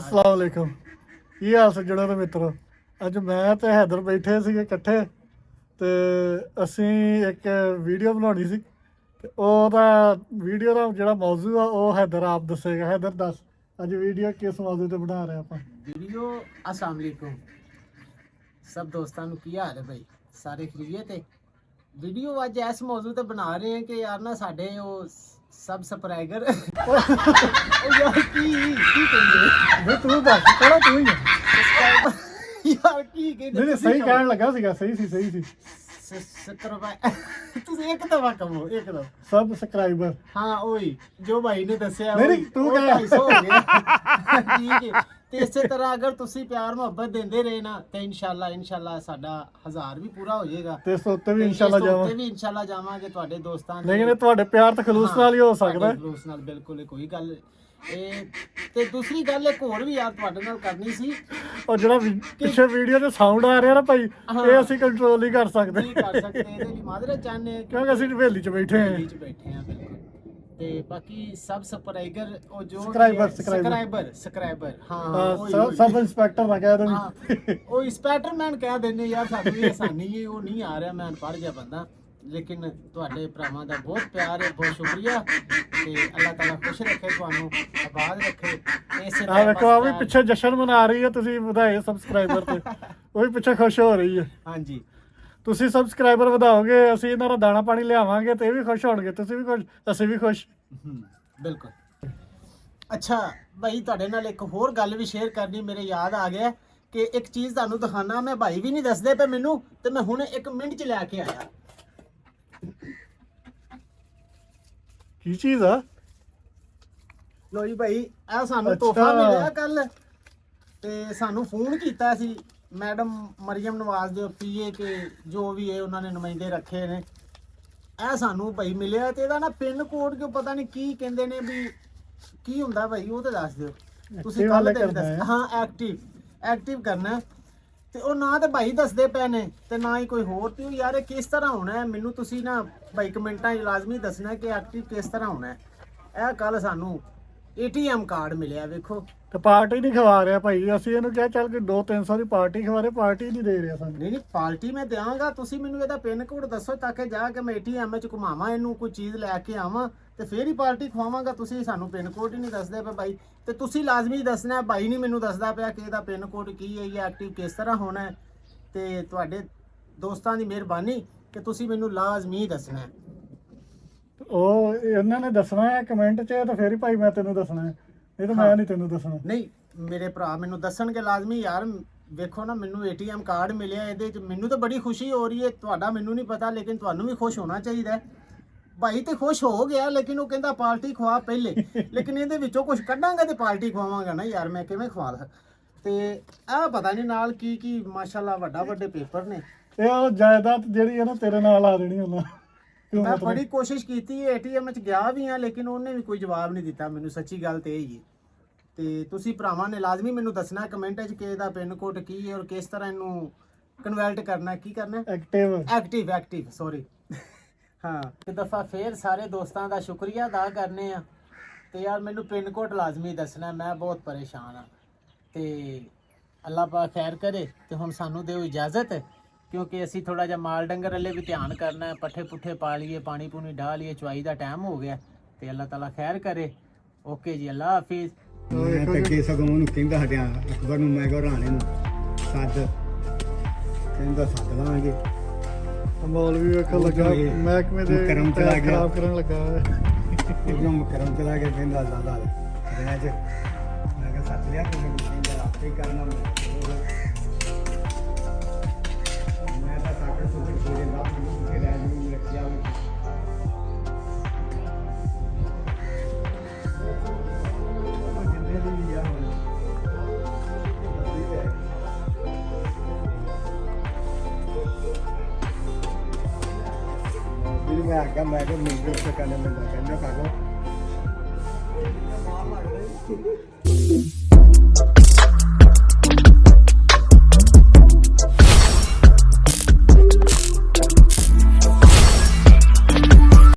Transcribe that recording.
अस्सलाम वालेकुम। ਕੀ ਹਾਲ ਸੱਜਣੋ ਤੇ ਮਿੱਤਰੋ। ਅੱਜ ਮੈਂ ਤੇ ਹੈਦਰ ਬੈਠੇ ਸੀਗੇ ਇਕੱਠੇ ਤੇ ਅਸੀਂ ਇੱਕ ਵੀਡੀਓ ਬਣਾਉਣੀ ਸੀ ਤੇ ਉਹਦਾ ਵੀਡੀਓ ਦਾ ਜਿਹੜਾ ਮੌਜੂ ਆ ਉਹ ਹੈਦਰ ਆਪ ਦੱਸੇਗਾ। ਹੈਦਰ ਦੱਸ ਅੱਜ ਵੀਡੀਓ ਕਿਸ ਮੌਜੂ ਤੇ ਬਣਾ ਰਹੇ ਆਪਾਂ। ਵੀਡੀਓ अस्सलाम वालेकुम ਸਭ ਦੋਸਤਾਂ ਨੂੰ ਕੀ ਹਾਲ ਹੈ ਭਾਈ, ਸਾਰੇ ਖਰੀਏ ਤੇ ਵੀਡੀਓ ਅੱਜ ਇਸ ਮੌਜੂ ਤੇ ਬਣਾ ਰਹੇ ਹਾਂ ਕਿ ਯਾਰ ਨਾ ਸਾਡੇ ਉਹ ਸਬ ਸਬਸਕ੍ਰਾਈਬਰ ਉਹ ਯਾਰ ਕੀ ਕਹਿੰਦੇ ਵੀ ਤੂੰ ਦੱਸ ਕਿਹੜਾ ਤੂੰ ਹੀ ਆ। ਸਬਸਕ੍ਰਾਈਬਰ ਯਾਰ ਕੀ ਕਹਿੰਦੇ ਨਹੀਂ ਸਹੀ ਕਹਿਣ ਲੱਗਾ ਸੀਗਾ, ਸਹੀ ਸੀ ਸਬਸਕ੍ਰਾਈਬਰ ਤੁਸੀਂ ਇੱਕ ਦਫਾ ਕਹੋ ਇੱਕ ਦਫਾ ਸਬਸਕ੍ਰਾਈਬਰ। ਹਾਂ ਉਹੀ ਜੋ ਭਾਈ ਨੇ ਦੱਸਿਆ ਨਹੀਂ, ਤੂੰ ਕਹਿ। 250 ਹੋ ਗਿਆ ਠੀਕ ਹੈ। ਤੇ ਇਸੇ ਤਰ੍ਹਾਂ ਅਗਰ ਤੁਸੀਂ ਪਿਆਰ ਮੁਹੱਬਤ ਦਿੰਦੇ ਰਹੇ ਨਾ ਤੇ ਇਨਸ਼ਾਅੱਲਾ ਸਾਡਾ 1000 ਵੀ ਪੂਰਾ ਹੋ ਜਾਏਗਾ ਤੇ ਇਸ ਤੋਂ ਉੱਤੇ ਵੀ ਇਨਸ਼ਾਅੱਲਾ ਜਾਵਾਂਗੇ। ਵੀ ਇਨਸ਼ਾਅੱਲਾ ਜਾਵਾਂਗੇ ਤੁਹਾਡੇ ਦੋਸਤਾਂ ਲੇਕਿਨ ਇਹ ਤੁਹਾਡੇ ਪਿਆਰ ਤੇ ਖਲੂਸ ਨਾਲ ਹੀ ਹੋ ਸਕਦਾ। ਖਲੂਸ ਨਾਲ ਬਿਲਕੁਲ ਕੋਈ ਗੱਲ ਇਹ ਤੇ ਦੂਸਰੀ ਗੱਲ ਇੱਕ ਹੋਰ ਵੀ ਯਾਰ ਤੁਹਾਡੇ ਨਾਲ ਕਰਨੀ ਸੀ। ਉਹ ਜਿਹੜਾ ਪਿੱਛੇ ਵੀਡੀਓ ਤੇ ਸਾਊਂਡ ਆ ਰਿਹਾ ਨਾ ਭਾਈ, ਇਹ ਅਸੀਂ ਕੰਟਰੋਲ ਨਹੀਂ ਕਰ ਸਕਦੇ। ਨਹੀਂ ਕਰ ਸਕਦੇ, ਇਹਦੇ ਲਈ ਮਾਜ਼ਰਤ ਚਾਹੁੰਦੇ ਹਾਂ ਕਿਉਂਕਿ ਅਸੀਂ ਹਵੇਲੀ 'ਚ ਬੈਠੇ ਹਾਂ। ਹਵੇਲੀ 'ਚ ਬੈਠੇ ਹਾਂ ਬਿਲਕੁਲ। ਤੇ ਬਾਕੀ ਸਬ ਸਬਸਕ੍ਰਾਈਬਰ ਉਹ ਜੋ ਸਬਸਕ੍ਰਾਈਬਰ ਹਾਂ ਸਬ ਇੰਸਪੈਕਟਰ ਨਾ ਕਹਿ ਦੋ। ਉਹ ਇੰਸਪੈਕਟਰਮੈਨ ਕਹਿ ਦਿੰਦੇ ਯਾਰ, ਸਾਨੂੰ ਵੀ ਆਸਾਨੀ ਹੈ ਉਹ ਨਹੀਂ ਆ ਰਿਹਾ, ਮੈਂ ਅਨਪੜ੍ਹ ਜਿਹਾ ਬੰਦਾ। ਲੇਕਿਨ ਤੁਹਾਡੇ ਭਰਾਵਾਂ ਦਾ ਬਹੁਤ ਪਿਆਰ ਹੈ, ਬਹੁਤ ਸ਼ੁਕਰੀਆ ਤੇ ਅੱਲਾਹ ਤਾਲਾ ਖੁਸ਼ ਰੱਖੇ, ਤੁਹਾਨੂੰ ਆਬਾਦ ਰੱਖੇ। ਇਸੇ ਆ ਵੇਖੋ ਆ ਵੀ ਪਿੱਛੇ ਜਸ਼ਨ ਮਨਾ ਰਹੀ ਹੈ, ਤੁਸੀਂ ਵਧਾਏ ਸਬਸਕ੍ਰਾਈਬਰ ਤੇ ਉਹ ਵੀ ਪਿੱਛੇ ਖੁਸ਼ ਹੋ ਰਹੀ ਹੈ। ਹਾਂਜੀ ਤੁਸੀਂ ਸਬਸਕ੍ਰਾਈਬਰ ਵਧਾਓਗੇ, ਅਸੀਂ ਇਹਨਾਂ ਦਾ ਦਾਣਾ ਪਾਣੀ ਲਿਆਵਾਂਗੇ ਤੇ ਇਹ ਵੀ ਖੁਸ਼ ਹੋਣਗੇ, ਤੁਸੀਂ ਵੀ ਖੁਸ਼ ਅਸੀਂ ਵੀ ਖੁਸ਼। ਬਿਲਕੁਲ। ਅੱਛਾ ਭਾਈ ਤੁਹਾਡੇ ਨਾਲ ਇੱਕ ਹੋਰ ਗੱਲ ਵੀ ਸ਼ੇਅਰ ਕਰਨੀ ਮੇਰੇ ਯਾਦ ਆ ਗਿਆ ਕਿ ਇੱਕ ਚੀਜ਼ ਤੁਹਾਨੂੰ ਦਿਖਾਣਾ, ਮੈਂ ਭਾਈ ਵੀ ਨਹੀਂ ਦੱਸਦੇ ਪਏ ਮੈਨੂੰ ਤੇ ਮੈਂ ਹੁਣ 1 ਮਿੰਟ 'ਚ ਲੈ ਕੇ ਆਇਆ। ਕੀ ਚੀਜ਼ ਆ? ਲੋ ਜੀ ਭਾਈ ਇਹ ਸਾਨੂੰ ਤੋਹਫਾ ਮਿਲਿਆ ਕੱਲ ਤੇ ਸਾਨੂੰ ਫੋਨ ਕੀਤਾ ਸੀ ਮੈਡਮ ਮਰੀਮ ਨਵਾਜ਼ ਦੇ ਪੀਏ ਕੇ ਜੋ ਵੀ ਹੈ ਉਹਨਾਂ ਨੇ ਨੁਮਾਇੰਦੇ ਰੱਖੇ ਨੇ। ਇਹ ਸਾਨੂੰ ਭਾਈ ਮਿਲਿਆ ਤੇ ਇਹਦਾ ਨਾ ਪਿੰਨ ਕੋਡ ਕਿਉਂ ਪਤਾ ਨਹੀਂ ਕੀ ਕਹਿੰਦੇ ਨੇ, ਵੀ ਕੀ ਹੁੰਦਾ ਭਾਈ ਉਹ ਤੇ ਦੱਸ ਦਿਓ ਤੁਸੀਂ। ਕੱਲ ਤੇ ਦੱਸ ਹਾਂ ਐਕਟਿਵ ਕਰਨਾ ਤੇ ਉਹ ਨਾ ਤੇ ਭਾਈ ਦੱਸਦੇ ਪਏ ਨੇ ਤੇ ਨਾ ਹੀ ਕੋਈ ਹੋਰ। ਤੇ ਯਾਰ ਇਹ ਕਿਸ ਤਰ੍ਹਾਂ ਹੋਣਾ ਹੈ ਮੈਨੂੰ ਤੁਸੀਂ ਨਾ ਭਾਈ ਕਮੈਂਟਾਂ 'ਚ ਲਾਜ਼ਮੀ ਦੱਸਣਾ ਕਿ ਐਕਟਿਵ ਕਿਸ ਤਰ੍ਹਾਂ ਹੋਣਾ ਹੈ। ਇਹ ਕੱਲ ਸਾਨੂੰ ATM ਕਾਰਡ ਮਿਲਿਆ ਵੇਖੋ। ਤੇ ਪਾਰਟੀ ਨਹੀਂ ਖਵਾ ਰਿਹਾ ਭਾਈ, ਅਸੀਂ ਇਹਨੂੰ ਕਿਹਾ ਚੱਲ ਕਿ 200-300 ਦੀ ਪਾਰਟੀ ਖਵਾ ਰਹੇ, ਪਾਰਟੀ ਨਹੀਂ ਦੇ ਰਿਹਾ ਸਾਨੂੰ। ਨਹੀਂ ਪਾਰਟੀ ਮੈਂ ਦਿਆਂਗਾ, ਤੁਸੀਂ ਮੈਨੂੰ ਇਹਦਾ ਪਿੰਨ ਕੋਡ ਦੱਸੋ ਤਾਂ ਕਿ ਜਾ ਕੇ ਮੈਂ ATM 'ਚ ਘੁਮਾਵਾਂ ਇਹਨੂੰ, ਕੋਈ ਚੀਜ਼ ਲੈ ਕੇ ਆਵਾਂ ਤੇ ਫੇਰ ਹੀ ਪਾਰਟੀ ਖਵਾਵਾਂਗਾ। ਤੁਸੀਂ ਸਾਨੂੰ ਪਿੰਨ ਕੋਡ ਹੀ ਨਹੀਂ ਦੱਸਦੇ ਪਏ ਭਾਈ, ਤੇ ਤੁਸੀਂ ਲਾਜ਼ਮੀ ਦੱਸਣਾ। ਭਾਈ ਨਹੀਂ ਮੈਨੂੰ ਦੱਸਦਾ ਪਿਆ ਕਿ ਇਹਦਾ ਪਿੰਨ ਕੋਡ ਕੀ ਹੈ ਜਾਂ ਐਕਟਿਵ ਕਿਸ ਤਰ੍ਹਾਂ ਹੋਣਾ ਹੈ। ਤੇ ਤੁਹਾਡੇ ਦੋਸਤਾਂ ਦੀ ਮਿਹਰਬਾਨੀ ਕਿ ਤੁਸੀਂ ਮੈਨੂੰ ਲਾਜ਼ਮੀ ਦੱਸਣਾ। ਉਹ ਇਹਨਾਂ ਨੇ ਦੱਸਣਾ ਹੈ ਕਮੈਂਟ 'ਚ ਤੇ ਫੇਰ ਹੀ ਭਾਈ ਮੈਂ ਤੈਨੂੰ ਦੱਸਣਾ ਹੈ, ਨਹੀਂ ਤਾਂ ਮੈਂ ਨਹੀਂ ਤੈਨੂੰ ਦੱਸਣਾ। ਨਹੀਂ ਮੇਰੇ ਭਰਾ ਮੈਨੂੰ ਦੱਸਣਗੇ ਲਾਜ਼ਮੀ ਯਾਰ। ਵੇਖੋ ਨਾ ਮੈਨੂੰ ATM ਕਾਰਡ ਮਿਲਿਆ, ਇਹਦੇ 'ਚ ਮੈਨੂੰ ਤਾਂ ਬੜੀ ਖੁਸ਼ੀ ਹੋ ਰਹੀ ਹੈ। ਤੁਹਾਡਾ ਮੈਨੂੰ ਨਹੀਂ ਪਤਾ ਲੇਕਿਨ ਤੁਹਾਨੂੰ ਵੀ ਖੁਸ਼ ਹੋਣਾ ਚਾਹੀਦਾ ਹੈ। ਭਾਈ ਤੇ ਖੁਸ਼ ਹੋ ਗਿਆ ਲੇਕਿਨ ਉਹ ਕਹਿੰਦਾ ਪਾਰਟੀ ਖਵਾ ਪਹਿਲੇ, ਲੇਕਿਨ ਇਹਦੇ ਵਿੱਚੋਂ ਕੁਝ ਕੱਢਾਂਗਾ ਤੇ ਪਾਰਟੀ ਖਵਾਵਾਂਗਾ ਨਾ ਯਾਰ, ਮੈਂ ਕਿਵੇਂ ਖਵਾ ਦਾਂ। ਤੇ ਆਹ ਪਤਾ ਨਹੀਂ ਨਾਲ ਕੀ ਮਾਸ਼ਾਅੱਲਾ ਵੱਡੇ ਪੇਪਰ ਨੇ। ਇਹ ਉਹ ਜਾਇਦਾਦ ਜਿਹੜੀ ਹੈ ਨਾ ਤੇਰੇ ਨਾਲ ਆ ਦੇਣੀ ਉਹਨਾਂ। ਮੈਂ ਬੜੀ ਕੋਸ਼ਿਸ਼ ਕੀਤੀ ATM 'ਚ ਗਿਆ ਵੀ ਹਾਂ ਲੇਕਿਨ ਉਹਨੇ ਵੀ ਕੋਈ ਜਵਾਬ ਨਹੀਂ ਦਿੱਤਾ ਮੈਨੂੰ, ਸੱਚੀ ਗੱਲ ਤੇ ਇਹ ਹੀ ਹੈ। ਤੇ ਤੁਸੀਂ ਭਰਾਵਾਂ ਨੇ ਲਾਜ਼ਮੀ ਮੈਨੂੰ ਦੱਸਣਾ ਕਮੈਂਟ 'ਚ ਕਿ ਇਹਦਾ ਪਿੰਨ ਕੋਡ ਕੀ ਹੈ ਔਰ ਕਿਸ ਤਰ੍ਹਾਂ ਇਹਨੂੰ ਕਨਵਰਟ ਕਰਨਾ, ਕੀ ਕਰਨਾ। Active sorry. ਹਾਂ ਇੱਕ ਦਫਾ ਫੇਰ ਸਾਰੇ ਦੋਸਤਾਂ ਦਾ ਸ਼ੁਕਰੀਆ ਅਦਾ ਕਰਨੇ ਆ ਤੇ ਯਾਰ ਮੈਨੂੰ ਪਿੰਨ ਕੋਡ ਲਾਜ਼ਮੀ ਦੱਸਣਾ, ਮੈਂ ਬਹੁਤ ਪਰੇਸ਼ਾਨ ਹਾਂ। ਤੇ ਅੱਲਾਹ ਪਾਕ ਖੈਰ ਕਰੇ ਤੇ ਹੁਣ ਸਾਨੂੰ ਦਿਓ ਇਜਾਜ਼ਤ, ਕਿਉਂਕਿ ਅਸੀਂ ਥੋੜਾ ਜਿਹਾ ਮਾਲ ਡੰਗਰ ਵਾਲੇ ਵੀ ਧਿਆਨ ਕਰਨਾ ਹੈ, ਪੱਠੇ ਪੁੱਠੇ ਪਾ ਲਈਏ, ਪਾਣੀ ਪੂਣੀ ਡਾਹ ਲਈਏ, ਚਵਾਈ ਦਾ ਟਾਈਮ ਹੋ ਗਿਆ ਤੇ ਅੱਲਾਹ ਤਾਲਾ ਖੈਰ ਕਰੇ। ਓਕੇ ਜੀ, ਅੱਲਾਹ ਹਾਫਿਜ਼। ਮੈਂ ਤੱਕੇ ਸਗੋਂ ਉਹਨੂੰ ਕਹਿੰਦਾ ਹਟਿਆ ਅਕਬਰ ਨੂੰ, ਮੈਂ ਕਿਹਾ ਰਾਣੇ ਨੂੰ ਸੱਦ, ਕਹਿੰਦਾ ਸੱਦ ਲਾਂਗੇ। ਮੌਲਵੀ ਵੇਖੋ ਲੱਗਾ ਮਹਿਕਮੇ ਦੇ ਕਰਮ ਚਲਾ ਗਿਆ, ਖਰਾਬ ਕਰਨ ਲੱਗਾ ਉਹਨੂੰ ਮੁਕਰਮ ਚਲਾ ਗਿਆ, ਕਹਿੰਦਾ ਦਾਦਾ ਦਿਨਾਂ 'ਚ ਮੈਂ ਕਿਹਾ ਸੱਦ ਲਿਆ ਤੂੰ, ਕਹਿੰਦਾ ਆਪੇ ਹੀ ਕਰਨਾ। ਮੈਂ ਤਾਂ ਸਾਕਰ ਸੁਕਰ ਕੋਲੇ ਲੱਭ ਕੇ ਲੈ ਜੂ ਰੱਖਿਆ ਵੀ मैं आगे मैं मिल से करने में कहना